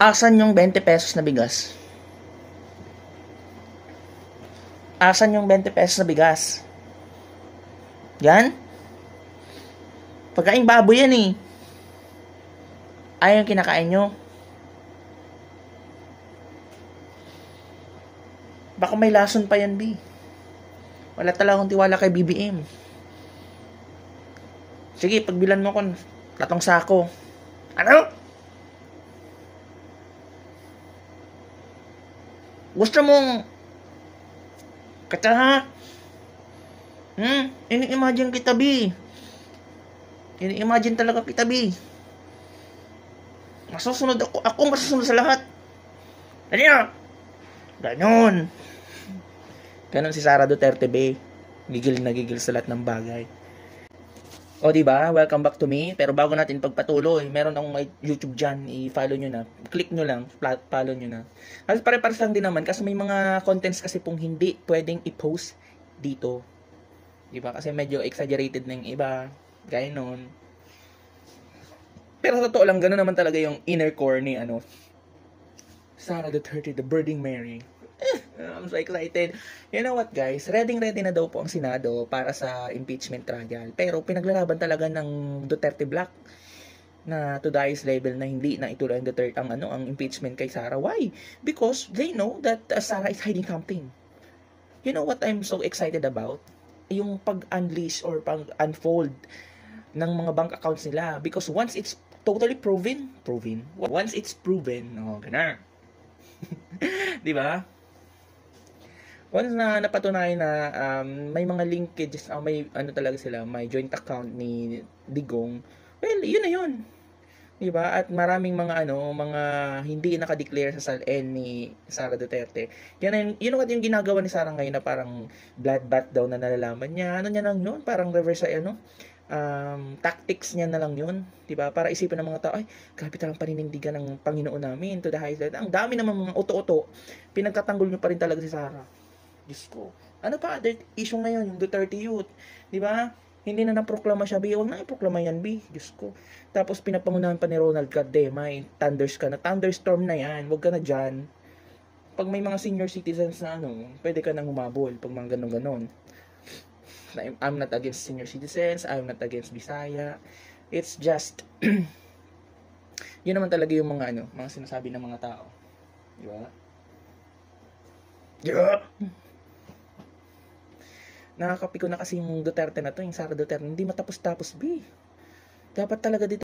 Asan yung 20 pesos na bigas? Asan yung 20 pesos na bigas? Yan? Pagkain baboy yan eh. Ayaw yung kinakain nyo. Baka may lason pa yan, B. Wala talagang tiwala kay BBM. Sige, pagbilan mo ko 3 sako. Ano? Gusto mong kata ha? Ini-imagine kita, B. Ini-imagine talaga kita, B. Masusunod ako. Ako masusunod sa lahat. Ano yan? Ganon. Ganon si Sara Duterte, B. Gigil na gigil sa lahat ng bagay. O diba, welcome back to me. Pero bago natin pagpatuloy, meron akong may YouTube dyan, i-follow nyo na. Click nyo lang, follow nyo na. Kasi pare-pares lang din naman, kasi may mga contents kasi pong hindi pwedeng i-post dito. Diba, kasi medyo exaggerated na yung iba, gaya nun. Pero sa totoo lang, gano'n naman talaga yung inner core ni, Sara Duterte, the Birding Mary. I'm so excited. You know what, guys? Ready na daw po ang Senado para sa impeachment trial. Pero pinaglalaban talaga ng Duterte Black na to the highest level na hindi na ituloy ang Duterte ang impeachment kay Sara. Why? Because they know that Sara is hiding something. You know what I'm so excited about? Yung pag-unleash or pag-unfold ng mga bank accounts nila. Because once it's totally proven. Once it's proven, ganun. Di ba? Once na napatunayan na may mga linkages, may talaga sila, may joint account ni Digong, well, yun na yun. Diba? At maraming mga mga hindi naka-declare sa SALN ni Sara Duterte. Yan you know what yung ginagawa ni Sara ngayon na parang bloodbath daw na nalalaman niya. Ano niya lang yun? Parang reverse tactics niya na lang yun. Diba? Para isipin ng mga tao, ay, grabe talang paninindigan ng Panginoon namin to the highest. Ang dami naman mga uto-uto. Pinagtatanggol niyo pa rin talaga si Sara. Diyos ko. Ano pa? Issue ngayon, yung Duterte Youth. Diba? Hindi na naproklama siya, B. Huwag na iproklama yan, B. Diyos ko. Tapos pinapangunahan pa ni Ronald, God damn, may thunderstorm na yan. Huwag ka na dyan. Pag may mga senior citizens na pwede ka nang humabol. Pag mga ganon-ganon. I'm not against senior citizens. I'm not against Bisaya. It's just, yun naman talaga yung mga mga sinasabi ng mga tao. Diba? Yeah. Nakakapiko na kasi yung Duterte na to, yung Sara Duterte, hindi matapos-tapos, B. Dapat talaga dito